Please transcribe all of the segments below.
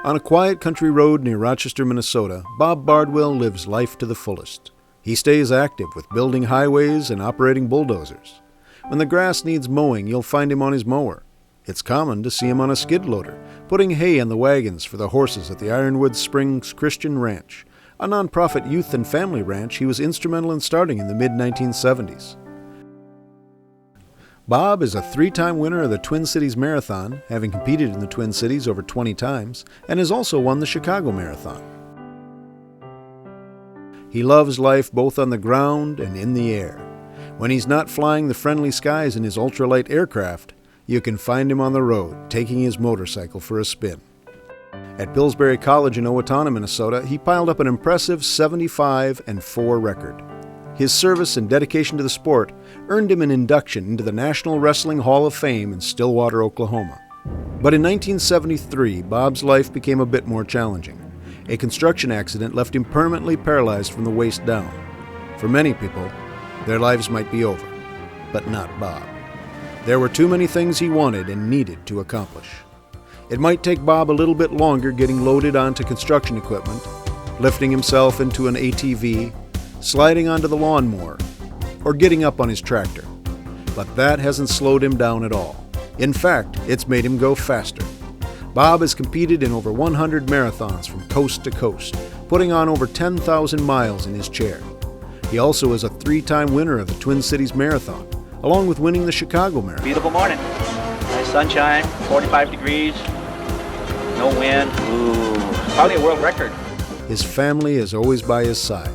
On a quiet country road near Rochester, Minnesota, Bob Bardwell lives life to the fullest. He stays active with building highways and operating bulldozers. When the grass needs mowing, you'll find him on his mower. It's common to see him on a skid loader, putting hay in the wagons for the horses at the Ironwood Springs Christian Ranch, a nonprofit youth and family ranch he was instrumental in starting in the mid-1970s. Bob is a 3-time winner of the Twin Cities Marathon, having competed in the Twin Cities over 20 times, and has also won the Chicago Marathon. He loves life both on the ground and in the air. When he's not flying the friendly skies in his ultralight aircraft, you can find him on the road, taking his motorcycle for a spin. At Pillsbury College in Owatonna, Minnesota, he piled up an impressive 75-4 record. His service and dedication to the sport earned him an induction into the National Wrestling Hall of Fame in Stillwater, Oklahoma. But in 1973, Bob's life became a bit more challenging. A construction accident left him permanently paralyzed from the waist down. For many people, their lives might be over, but not Bob. There were too many things he wanted and needed to accomplish. It might take Bob a little bit longer getting loaded onto construction equipment, lifting himself into an ATV, sliding onto the lawnmower, or getting up on his tractor. But that hasn't slowed him down at all. In fact, it's made him go faster. Bob has competed in over 100 marathons from coast to coast, putting on over 10,000 miles in his chair. He also is a 3-time winner of the Twin Cities Marathon, along with winning the Chicago Marathon. Beautiful morning. Nice sunshine, 45 degrees, no wind. Ooh, probably a world record. His family is always by his side.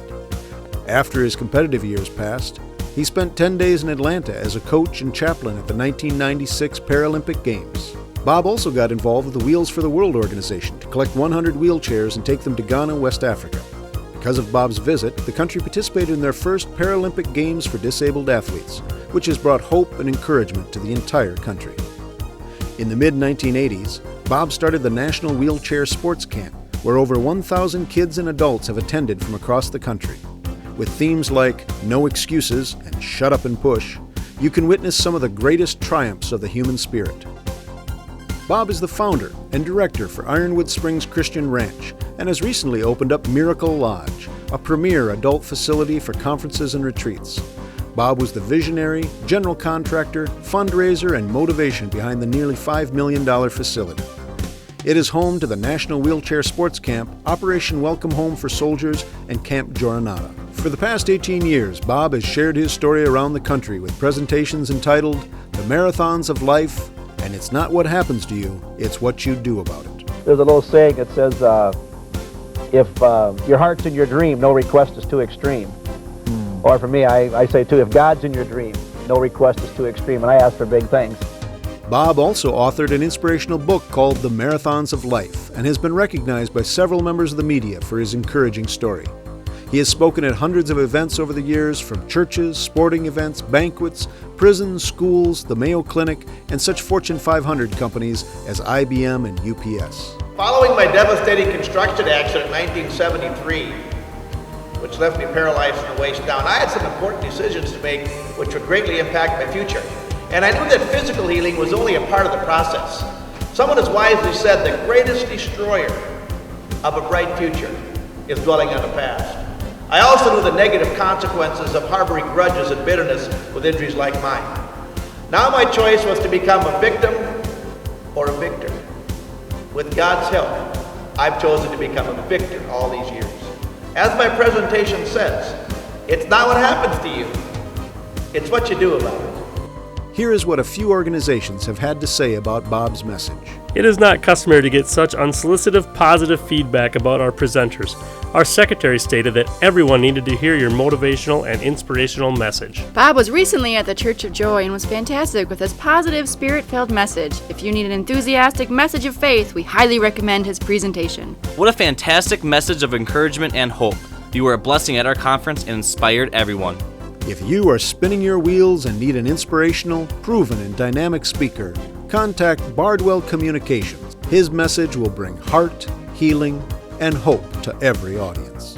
After his competitive years passed, he spent 10 days in Atlanta as a coach and chaplain at the 1996 Paralympic Games. Bob also got involved with the Wheels for the World organization to collect 100 wheelchairs and take them to Ghana, West Africa. Because of Bob's visit, the country participated in their first Paralympic Games for disabled athletes, which has brought hope and encouragement to the entire country. In the mid-1980s, Bob started the National Wheelchair Sports Camp, where over 1,000 kids and adults have attended from across the country. With themes like No Excuses and Shut Up and Push, you can witness some of the greatest triumphs of the human spirit. Bob is the founder and director for Ironwood Springs Christian Ranch and has recently opened up Miracle Lodge, a premier adult facility for conferences and retreats. Bob was the visionary, general contractor, fundraiser, and motivation behind the nearly $5 million facility. It is home to the National Wheelchair Sports Camp, Operation Welcome Home for Soldiers, and Camp Joranata. For the past 18 years, Bob has shared his story around the country with presentations entitled The Marathons of Life, and It's Not What Happens to You, It's What You Do About It. There's a little saying that says, if your heart's in your dream, no request is too extreme. Or for me, I say too, if God's in your dream, no request is too extreme, and I ask for big things. Bob also authored an inspirational book called The Marathons of Life and has been recognized by several members of the media for his encouraging story. He has spoken at hundreds of events over the years, from churches, sporting events, banquets, prisons, schools, the Mayo Clinic, and such Fortune 500 companies as IBM and UPS. Following my devastating construction accident in 1973, which left me paralyzed from the waist down, I had some important decisions to make which would greatly impact my future. And I knew that physical healing was only a part of the process. Someone has wisely said the greatest destroyer of a bright future is dwelling on the past. I also knew the negative consequences of harboring grudges and bitterness with injuries like mine. Now my choice was to become a victim or a victor. With God's help, I've chosen to become a victor all these years. As my presentation says, it's not what happens to you, it's what you do about it. Here is what a few organizations have had to say about Bob's message. It is not customary to get such unsolicited positive feedback about our presenters. Our secretary stated that everyone needed to hear your motivational and inspirational message. Bob was recently at the Church of Joy and was fantastic with his positive, spirit-filled message. If you need an enthusiastic message of faith, we highly recommend his presentation. What a fantastic message of encouragement and hope. You were a blessing at our conference and inspired everyone. If you are spinning your wheels and need an inspirational, proven, and dynamic speaker, contact Bardwell Communications. His message will bring heart, healing, and hope to every audience.